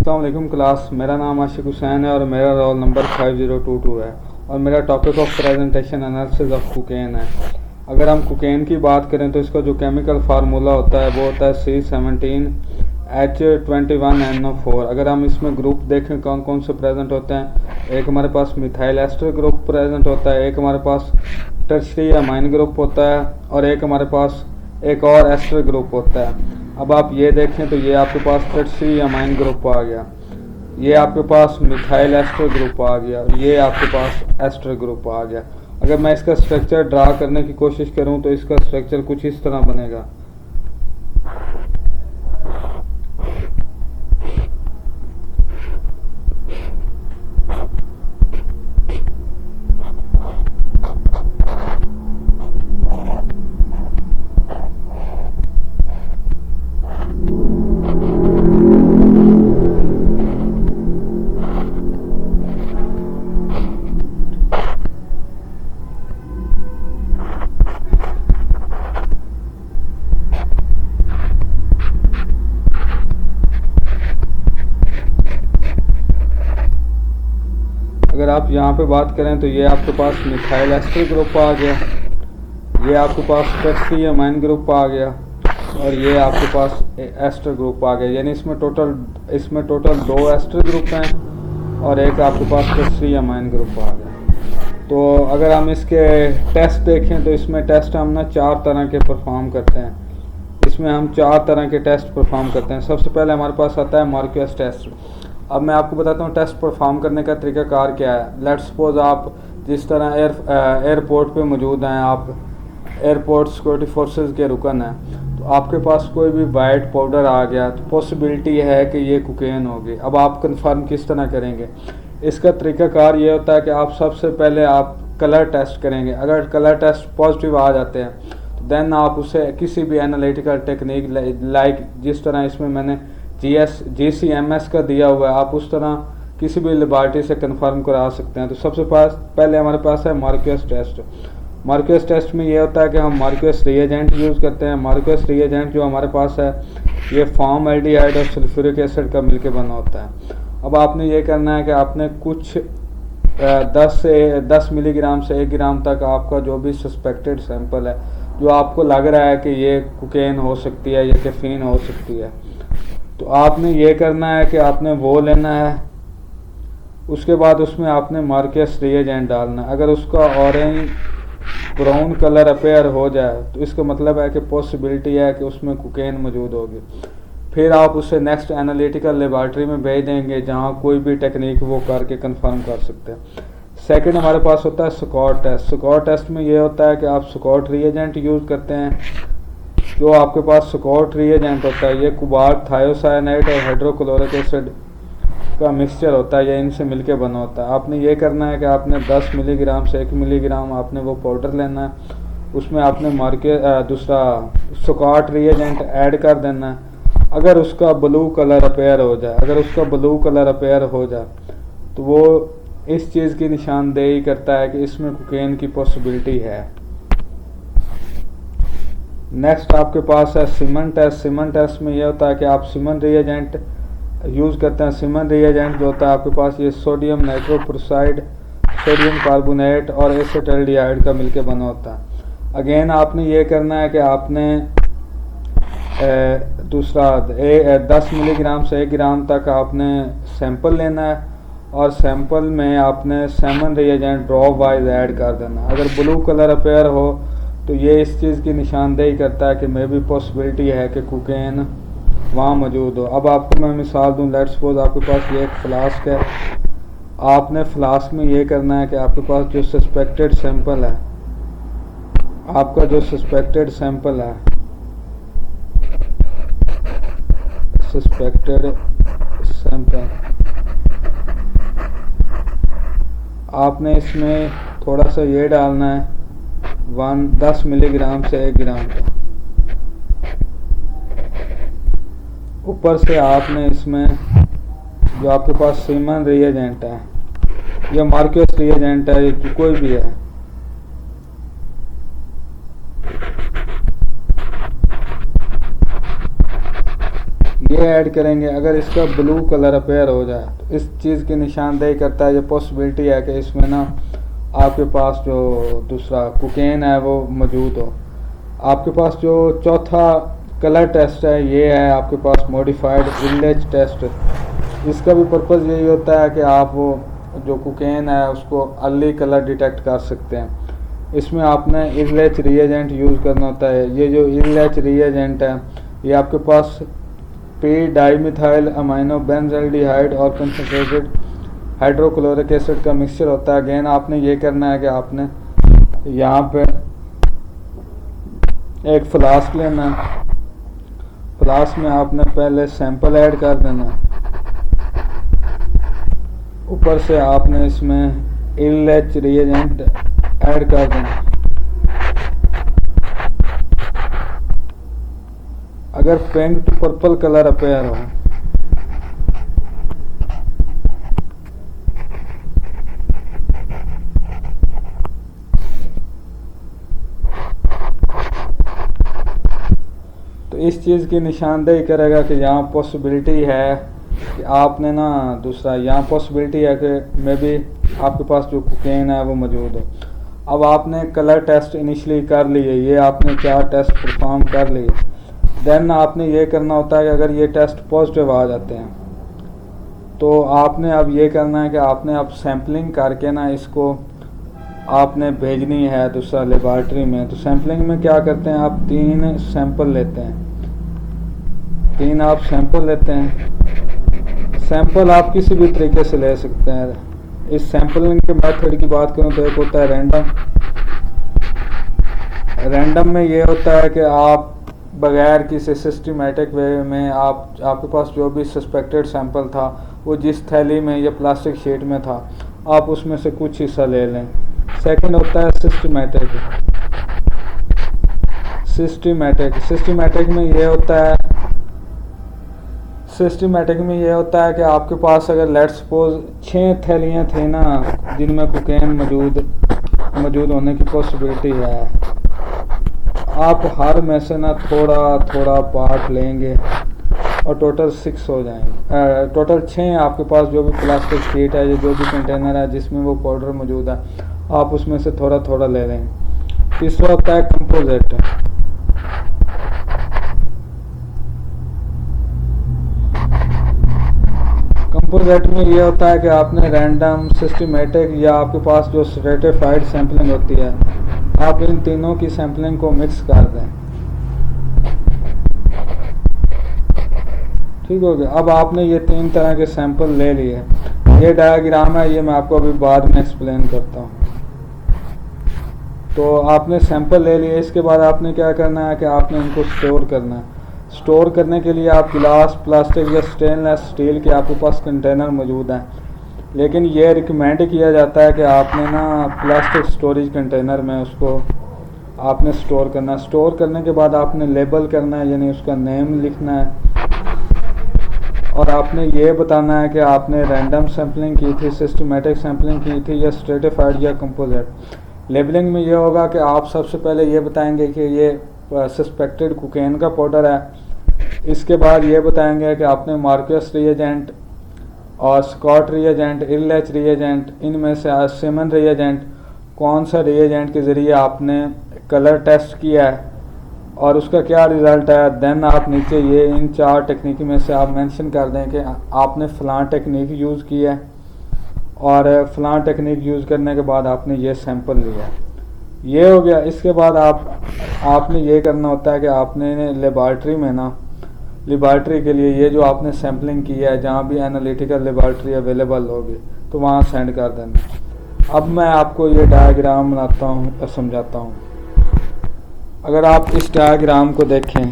अस्सलाम वालेकुम क्लास। मेरा नाम आशिक हुसैन है और मेरा रोल नंबर 5022 है और मेरा topic of presentation analysis of cocaine है। अगर हम कोकेन की बात करें तो इसका जो केमिकल फार्मूला होता है वो होता है C17H21NO4। अगर हम इसमें ग्रुप देखें कौन कौन से प्रेजेंट होते हैं, एक हमारे पास मिथाइल एस्टर ग्रुप प्रेजेंट होता है, एक हमारे पास टर्शियरी अमाइन ग्रुप होता है और एक हमारे पास एक और एस्टर ग्रुप होता है। अब आप ये देखें तो ये आपके पास टर्शियरी अमाइन ग्रुप आ गया, ये आपके पास मिथाइल एस्टर ग्रुप आ गया, ये आपके पास एस्टर ग्रुप आ गया। अगर मैं इसका स्ट्रक्चर ड्रा करने की कोशिश करूं तो इसका स्ट्रक्चर कुछ इस तरह बनेगा। अगर आप यहाँ पे बात करें तो ये आपके पास मिथाइल एस्टर ग्रुप आ गया, ये आपके पास टर्शियरी अमाइन ग्रुप आ गया और ये आपके पास एस्टर ग्रुप आ गया। यानी इसमें टोटल 2 एस्टर ग्रुप हैं और एक आपके पास टर्शियरी अमाइन ग्रुप आ गया। तो अगर हम इसके टेस्ट देखें तो इसमें टेस्ट हम ना 4 तरह के परफॉर्म करते हैं। इसमें हम 4 तरह के टेस्ट परफॉर्म करते हैं। सबसे पहले हमारे पास आता है मार्क्वेस टेस्ट। अब मैं आपको बताता हूँ टेस्ट परफॉर्म करने का तरीकाकार क्या है। लेट्स सपोज आप जिस तरह एयरपोर्ट पे मौजूद हैं, आप एयरपोर्ट सिक्योरिटी फोर्सेस के रुकन हैं, तो आपके पास कोई भी वाइट पाउडर आ गया तो पॉसिबिलिटी है कि ये कोकेन होगी। अब आप कंफर्म किस तरह करेंगे? इसका तरीकाकार ये होता है कि आप सबसे पहले आप कलर टेस्ट करेंगे। अगर कलर टेस्ट पॉजिटिव आ जाते हैं तो देन आप उसे किसी भी एनालिटिकल टेक्निक लाइक जिस तरह इसमें मैंने GCMS का दिया हुआ है, आप उस तरह किसी भी लेबॉरेटरी से कंफर्म करा सकते हैं। तो सबसे पहले हमारे पास है मार्क्वेस टेस्ट। मार्क्वेस टेस्ट में ये होता है कि हम मार्क्वेस रिएजेंट यूज़ करते हैं। मार्क्वेस रिएजेंट जो हमारे पास है ये फॉर्मल्डिहाइड और सल्फ्यूरिक एसिड का मिलके बना होता है। अब आपने ये करना है कि आपने कुछ 10 मिलीग्राम से 1 ग्राम तक आपका जो भी सस्पेक्टेड सैंपल है, जो आपको लग रहा है कि ये कोकेन हो सकती है, ये कैफीन हो सकती है, तो आपने ये करना है कि आपने वो लेना है। उसके बाद उसमें आपने मार्क्वेस रिएजेंट डालना है। अगर उसका ऑरेंज ब्राउन कलर अपेयर हो जाए तो इसका मतलब है कि पॉसिबिलिटी है कि उसमें कोकेन मौजूद होगी। फिर आप उसे नेक्स्ट एनालिटिकल लेबॉरेटरी में भेज देंगे जहां कोई भी टेक्निक वो करके कंफर्म कर सकते हैं। सेकंड हमारे पास होता है स्कॉट टेस्ट। स्कॉट टेस्ट में ये होता है कि आप स्कॉट रिएजेंट यूज़ करते हैं। जो आपके पास स्कॉट रिएजेंट होता है ये कोबाल्ट, थायोसाइनाइड और हाइड्रोक्लोरिक एसिड का मिक्सचर होता है, ये इनसे मिलके बना होता है। आपने ये करना है कि आपने 10 मिलीग्राम से 1 मिलीग्राम आपने वो पाउडर लेना है, उसमें आपने दूसरा स्कॉट रिएजेंट ऐड कर देना है। अगर उसका ब्लू कलर अपेयर हो जाए तो वो इस चीज़ की निशानदेही करता है कि इसमें कोकेन की पॉसिबिलिटी है। नेक्स्ट आपके पास है सिमन टेस्ट। सिमन टेस्ट में ये होता है कि आप सिमन रिएजेंट यूज़ करते हैं। सिमन रिएजेंट जो होता है आपके पास ये सोडियम नाइट्रोप्रोसाइड, सोडियम कार्बोनेट और एसिटाल्डिहाइड का मिलके बना होता है। अगेन आपने ये करना है कि आपने 10 मिलीग्राम से 1 ग्राम तक आपने सैंपल लेना है और सैंपल में आपने सिमन रिएजेंट ड्रॉप वाइज ऐड कर देना है। अगर ब्लू कलर अपेयर हो तो ये इस चीज़ की निशानदेही करता है कि मे भी पॉसिबिलिटी है कि कोकेन वहाँ मौजूद हो। अब आपको मैं मिसाल दूँ, लेट्स सपोज आपके पास ये एक फ्लास्क है। आपने फ्लास्क में ये करना है कि आपके पास जो सस्पेक्टेड सैंपल है, आपने इसमें थोड़ा सा ये डालना है 10 मिलीग्राम से 1 ग्राम का। ऊपर से आपने इसमें जो आपके पास सिमन रिएजेंट है या मार्क्वेस रिएजेंट है, ये कोई भी है, ये ऐड करेंगे, अगर इसका ब्लू कलर अपेयर हो जाए तो इस चीज़ की निशानदेही करता है, ये पॉसिबिलिटी है कि इसमें ना आपके पास जो दूसरा कोकेन है वो मौजूद हो। आपके पास जो चौथा कलर टेस्ट है ये है आपके पास मॉडिफाइड इलेज टेस्ट। इसका भी पर्पज़ यही होता है कि आप वो जो कोकेन है उसको अर्ली कलर डिटेक्ट कर सकते हैं। इसमें आपने इलेज रिएजेंट यूज़ करना होता है। ये जो इलेज रिएजेंट है ये आपके पास पी डाईमिथाइल अमाइनो बेंजल्डिहाइड और कंसनट्रेटेड हाइड्रोक्लोरिक एसिड का मिक्सचर होता है। अगेन आपने ये करना है कि आपने यहाँ पे एक फ्लास्क लेना है, फ्लास्क में आपने पहले सैंपल ऐड कर देना है, ऊपर से आपने इसमें इलेज रिएजेंट ऐड कर देना। अगर pink to purple colour appear हो तो इस चीज़ की निशानदेही करेगा कि यहाँ पॉसिबिलिटी है कि आपने ना दूसरा यहाँ पॉसिबिलिटी है कि मे बी आपके पास जो कोकेन है वो मौजूद हो। अब आपने कलर टेस्ट इनिशियली कर लिए, ये आपने 4 टेस्ट परफॉर्म कर लिए। देन आपने ये करना होता है कि अगर ये टेस्ट पॉजिटिव आ जाते हैं तो आपने अब ये करना है कि आपने अब सैम्पलिंग करके ना इसको आपने भेजनी है दूसरा लेबॉर्ट्री में। तो सैम्पलिंग में क्या करते हैं, आप 3 सैंपल लेते हैं, 3 आप सैंपल लेते हैं। सैंपल आप किसी भी तरीके से ले सकते हैं। इस सैम्पलिंग के मेथड की बात करूं तो एक होता है रैंडम। रैंडम में ये होता है कि आप बगैर किसी सिस्टमेटिक वे में आपके पास जो भी सस्पेक्टेड सैंपल था वो जिस थैली में या प्लास्टिक शीट में था आप उसमें से कुछ हिस्सा ले लें। सेकंड होता है सिस्टमेटिक। सिस्टमेटिक में ये होता है कि आपके पास अगर लेट्स सपोज 6 थैलियाँ थी ना जिनमें कोकेन मौजूद होने की पॉसिबिलिटी है, आप हर में से ना थोड़ा थोड़ा पार्ट लेंगे और टोटल 6 हो जाएंगे। टोटल 6 आपके पास जो भी प्लास्टिक शीट है या जो भी कंटेनर है जिसमें वो पाउडर मौजूद है आप उसमें से थोड़ा थोड़ा ले लेंगे। तीसरा होता है कंपोजिट। कंपोजिट में ये होता है कि आपने रैंडम, सिस्टमेटिक या आपके पास जो स्ट्रेटिफाइड सैम्पलिंग होती है आप इन तीनों की सैम्पलिंग को मिक्स कर दें। ठीक हो गया। अब आपने ये 3 तरह के सैंपल ले लिए। ये डायग्राम है, ये मैं आपको अभी बाद में एक्सप्लेन करता हूँ। तो आपने सैंपल ले लिए, इसके बाद आपने क्या करना है कि आपने इनको स्टोर करना है। स्टोर करने के लिए आप गिलास, प्लास्टिक या स्टेनलेस स्टील के आपके पास कंटेनर मौजूद हैं, लेकिन ये रिकमेंड किया जाता है कि आपने ना प्लास्टिक स्टोरेज कंटेनर में उसको आपने स्टोर करना है। स्टोर करने के बाद आपने लेबल करना है, यानी उसका नेम लिखना है और आपने ये बताना है कि आपने रैंडम सैम्पलिंग की थी, सिस्टमेटिक सैम्पलिंग की थी या स्ट्रेटिफाइड या कंपोजिट। लेबलिंग में ये होगा कि आप सबसे पहले ये बताएंगे कि ये सस्पेक्टेड कोकेन का पाउडर है। इसके बाद ये बताएंगे कि आपने मार्कस रिएजेंट और स्कॉट रिएजेंट, इलेच रिएजेंट, इनमें से सिमन रिएजेंट कौन सा रिएजेंट के ज़रिए आपने कलर टेस्ट किया है और उसका क्या रिज़ल्ट है। देन आप नीचे ये इन 4 टेक्निक में से आप मेंशन कर दें कि आपने फ़लाँ टेक्निक यूज़ की है और फ़लाँ टेक्निक यूज़ करने के बाद आपने ये सैंपल लिया। ये हो गया। इसके बाद आपने ये करना होता है कि आपने लेबॉर्ट्री में ना, लेबॉर्ट्री के लिए ये जो आपने सैम्पलिंग की है जहाँ भी एनालिटिकल लेबॉर्ट्री अवेलेबल होगी तो वहाँ सेंड कर देना। अब मैं आपको ये डायग्राम बनाता हूँ, समझाता हूँ। अगर आप इस डायग्राम को देखें,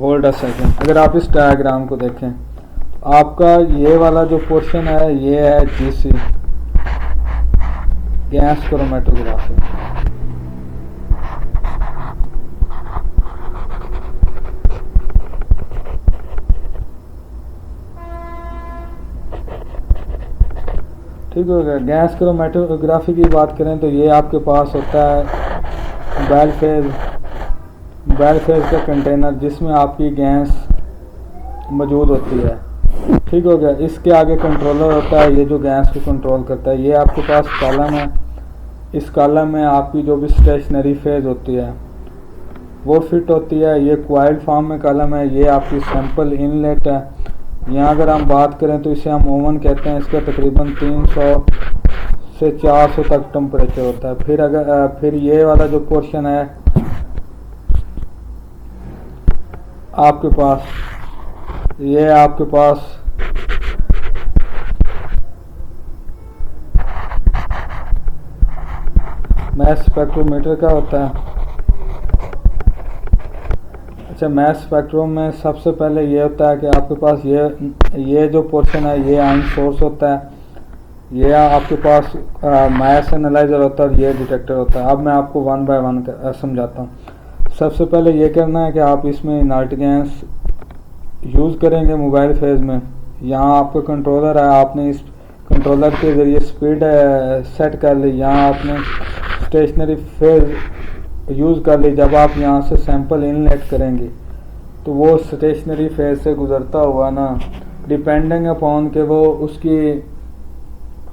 होल्ड अ सेकेंड, अगर आप इस डायग्राम को देखें, आपका ये वाला जो पोर्शन है ये है जीसी, गैस क्रोमेटोग्राफी। ठीक हो गया। गैस क्रोमेटोग्राफी की बात करें तो ये आपके पास होता है मोबाइल फेज का कंटेनर जिसमें आपकी गैस मौजूद होती है। ठीक हो गया। इसके आगे कंट्रोलर होता है, ये जो गैस को कंट्रोल करता है। ये आपके पास कॉलम है, इस कॉलम में आपकी जो भी स्टेशनरी फेज होती है वो फिट होती है। ये क्वाइल्ड फॉर्म में कॉलम है। ये आपकी सैंपल इनलेट है। यहाँ अगर हम बात करें तो इसे हम ओवन कहते हैं। इसका तकरीबन 300 से 400 तक टेम्परेचर होता है। फिर ये वाला जो पोर्शन है आपके पास, ये आपके पास मैस स्पेक्ट्रोमीटर का होता है। अच्छा, मैस स्पेक्ट्रोम में सबसे पहले ये होता है कि आपके पास ये जो पोर्शन है ये आयन सोर्स होता है। ये आपके पास मैस एनालाइजर होता है और ये डिटेक्टर होता है। अब मैं आपको वन बाय वन समझाता हूँ। सबसे पहले ये करना है कि आप इसमें इनर्ट गैस यूज़ करेंगे मोबाइल फेज में। यहाँ आपका कंट्रोलर है, आपने इस कंट्रोलर के ज़रिए स्पीड सेट कर ली। यहाँ आपने स्टेशनरी फेज यूज़ कर ली। जब आप यहाँ से सैंपल इनलेट करेंगे तो वो स्टेशनरी फेज से गुज़रता हुआ ना, डिपेंडिंग अपॉन के वो उसकी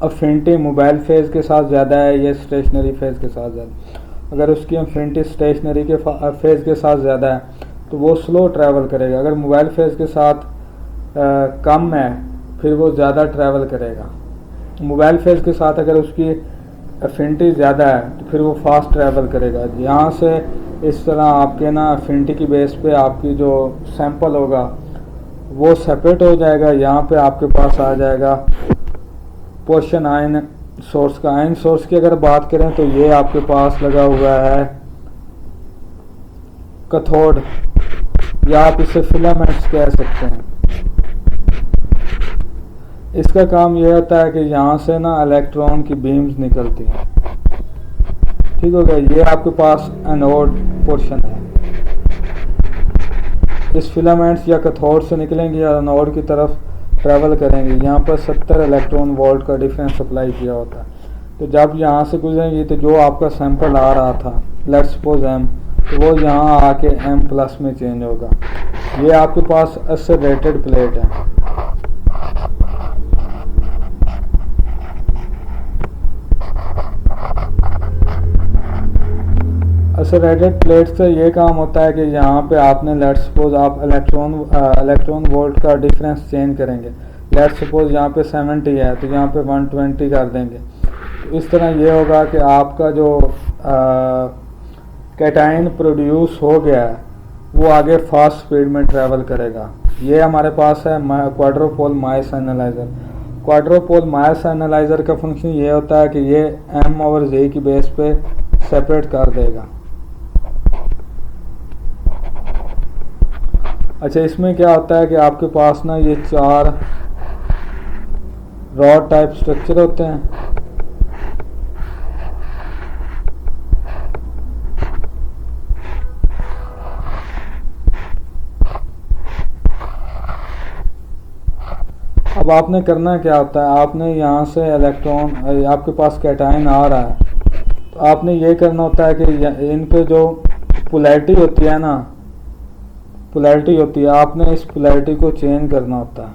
अफिनिटी मोबाइल फेज के साथ ज़्यादा है या स्टेशनरी फेज के साथ ज़्यादा। अगर उसकी अफिनिटी स्टेशनरी के फेज के साथ ज़्यादा है तो वो स्लो ट्रैवल करेगा। अगर मोबाइल फेज के साथ कम है फिर वो ज़्यादा ट्रैवल करेगा। मोबाइल फेज के साथ अगर उसकी अफिनिटी ज़्यादा है तो फिर वो फास्ट ट्रैवल करेगा। यहाँ से इस तरह आपके ना अफिनिटी की बेस पे आपकी जो सैंपल होगा वो सेपरेट हो जाएगा। यहाँ पे आपके पास आ जाएगा पोर्शन आयन सोर्स का। आयन सोर्स की अगर बात करें तो ये आपके पास लगा हुआ है कैथोड, या आप इसे फिलामेंट्स कह सकते हैं। इसका काम यह होता है कि यहाँ से ना इलेक्ट्रॉन की बीम्स निकलती हैं। ठीक हो गया। ये आपके पास एनोड पोर्शन है। इस फिलामेंट्स या कैथोड से निकलेंगे या एनोड की तरफ ट्रैवल करेंगे। यहाँ पर 70 इलेक्ट्रॉन वोल्ट का डिफरेंस अप्लाई किया होता है। तो जब यहाँ से गुजरेंगे तो जो आपका सैंपल आ रहा था, लेट्स सपोज एम, तो वो यहाँ आके एम प्लस में चेंज होगा। ये आपके पास एक्सेलरेटेड प्लेट है। एक्सेलरेटेड प्लेट से ये काम होता है कि यहाँ पे आपने लेट्स सपोज आप इलेक्ट्रॉन वोल्ट का डिफरेंस चेंज करेंगे। लेट्स सपोज यहाँ पे 70 है तो यहाँ पे 120 कर देंगे। तो इस तरह ये होगा कि आपका जो कैटायन प्रोड्यूस हो गया है वो आगे फास्ट स्पीड में ट्रैवल करेगा। ये हमारे पास है क्वाड्रोपोल माइस एनालाइजर। क्वाड्रोपोल माइस एनालाइजर का फंक्शन ये होता है कि ये m/z की बेस पे सेपरेट कर देगा। अच्छा, इसमें क्या होता है कि आपके पास ना ये 4 रॉड टाइप स्ट्रक्चर होते हैं। अब आपने करना क्या होता है, आपने यहाँ से इलेक्ट्रॉन, आपके पास कैटायन आ रहा है तो आपने ये करना होता है कि इन पे जो पोलैरिटी होती है ना, पोलैरिटी होती है, आपने इस पोलैरिटी को चेंज करना होता है।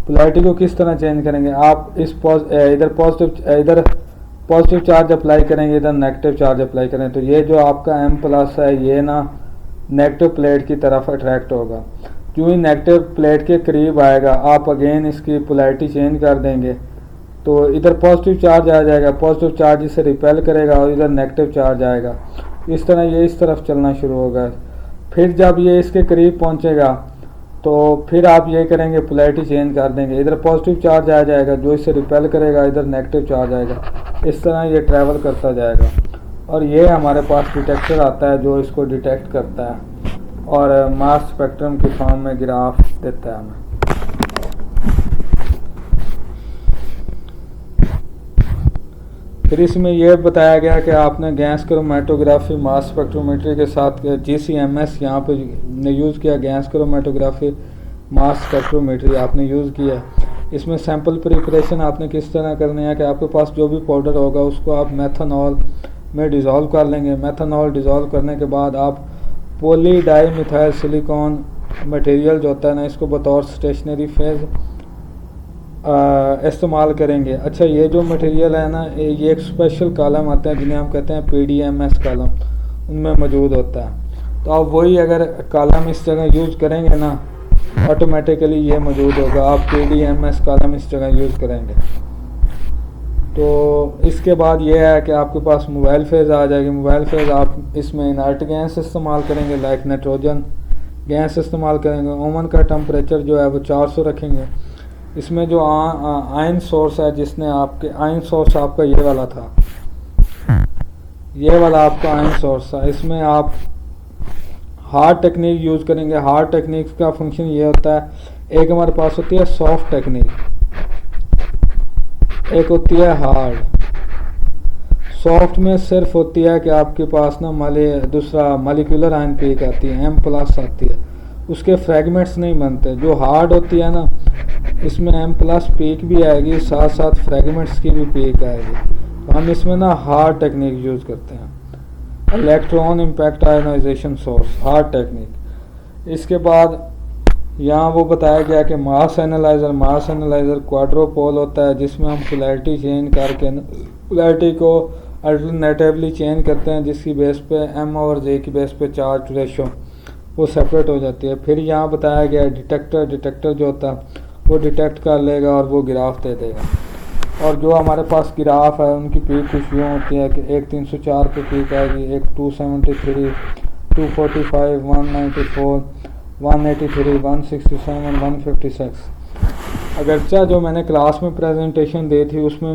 पोलैरिटी को किस तरह चेंज करेंगे, आप इस इधर पॉजिटिव चार्ज अप्लाई करेंगे, इधर नेगेटिव चार्ज अप्लाई करें तो ये जो आपका M+ है ये ना नेगेटिव प्लेट की तरफ अट्रैक्ट होगा। जो ही नेगेटिव प्लेट के करीब आएगा आप अगेन इसकी पोलैरिटी चेंज कर देंगे तो इधर पॉजिटिव चार्ज आ जाएगा, पॉजिटिव चार्ज इसे रिपेल करेगा और इधर नेगेटिव चार्ज आएगा। इस तरह ये इस तरफ चलना शुरू होगा। फिर जब ये इसके करीब पहुंचेगा तो फिर आप ये करेंगे, पोलैरिटी चेंज कर देंगे, इधर पॉजिटिव चार्ज आ जाएगा जो इसे रिपेल करेगा, इधर नेगेटिव चार्ज आएगा। इस तरह ये ट्रैवल करता जाएगा और ये हमारे पास डिटेक्टर आता है जो इसको डिटेक्ट करता है और मास स्पेक्ट्रम की फॉर्म में ग्राफ देता है हमें। फिर इसमें यह बताया गया कि आपने गैस क्रोमेटोग्राफी मास स्पेक्ट्रोमेट्री के साथ GCMS यहाँ पे यूज़ किया। गैस क्रोमेटोग्राफी मास स्पेक्ट्रोमेट्री आपने यूज़ किया। इसमें सैंपल प्रिपरेशन आपने किस तरह करनी है कि आपके पास जो भी पाउडर होगा उसको आप मेथनॉल में डिज़ोल्व कर लेंगे। मेथनॉल डिज़ोल्व करने के बाद आप poly di methyl silicon material जो होता है ना, इसको बतौर स्टेशनरी फेज इस्तेमाल करेंगे। अच्छा, ये जो मटेरियल है ना, ये एक स्पेशल कॉलम आते हैं जिन्हें हम कहते हैं PDMS कॉलम, उनमें मौजूद होता है। तो आप वही अगर कॉलम इस जगह यूज़ करेंगे ना, ऑटोमेटिकली ये मौजूद होगा। आप PDMS कॉलम इस जगह यूज़ करेंगे तो इसके बाद ये है कि आपके पास मोबाइल फेज़ आ जाएगी। मोबाइल फेज़ आप इसमें इनर्ट गैस इस्तेमाल करेंगे, लाइक नाइट्रोजन गैस इस्तेमाल करेंगे। ओवन का टेम्परेचर जो है वो 400 रखेंगे। इसमें जो आयन सोर्स है, जिसने आपके आयन सोर्स आपका ये वाला था, ये वाला आपका आयन सोर्स था, इसमें आप हार्ड टेक्निक यूज़ करेंगे। हार्ड टेक्निक का फंक्शन ये होता है, एक हमारे पास होती है सॉफ्ट टेक्निक, एक होती है हार्ड। सॉफ्ट में सिर्फ होती है कि आपके पास ना दूसरा मालिक्यूलर आयन पीक आती है, M+ आती है, उसके फ्रेगमेंट्स नहीं बनते। जो हार्ड होती है ना, इसमें M+ पीक भी आएगी, साथ साथ फ्रेगमेंट्स की भी पीक आएगी। तो हम इसमें ना हार्ड टेक्निक यूज़ करते हैं, electron impact ionisation source, hard technique. इसके बाद यहाँ वो बताया गया कि मास एनालाइज़र क्वाड्रोपोल होता है, जिसमें हम पोलैरिटी चेंज करके पोलैरिटी को अल्टरनेटिवली चेंज करते हैं, जिसकी बेस पे M/J की बेस पे चार्ज रेशो वो सेपरेट हो जाती है। फिर यहाँ बताया गया डिटेक्टर जो होता है वो डिटेक्ट कर लेगा और वो ग्राफ दे देगा। और जो हमारे पास ग्राफ है उनकी पीक कुछ यूँ होती है कि एक 304 पे पीक आएगी, एक 273, 245, 194, 183, 167, 156। अगरचा जो मैंने क्लास में प्रेजेंटेशन दी थी उसमें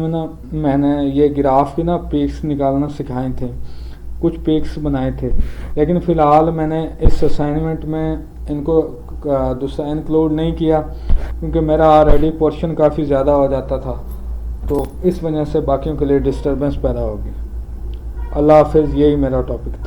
मैंने ये ग्राफ की ना पीक्स निकालना सिखाए थे, कुछ पीक्स बनाए थे, लेकिन फ़िलहाल मैंने इस असाइनमेंट में इनको दूसरा इंक्लूड नहीं किया क्योंकि मेरा ऑलरेडी पोर्शन काफ़ी ज़्यादा हो जाता था, तो इस वजह से बाकियों के लिए डिस्टर्बेंस पैदा होगी। अल्लाह हाफिज़, यही मेरा टॉपिक था।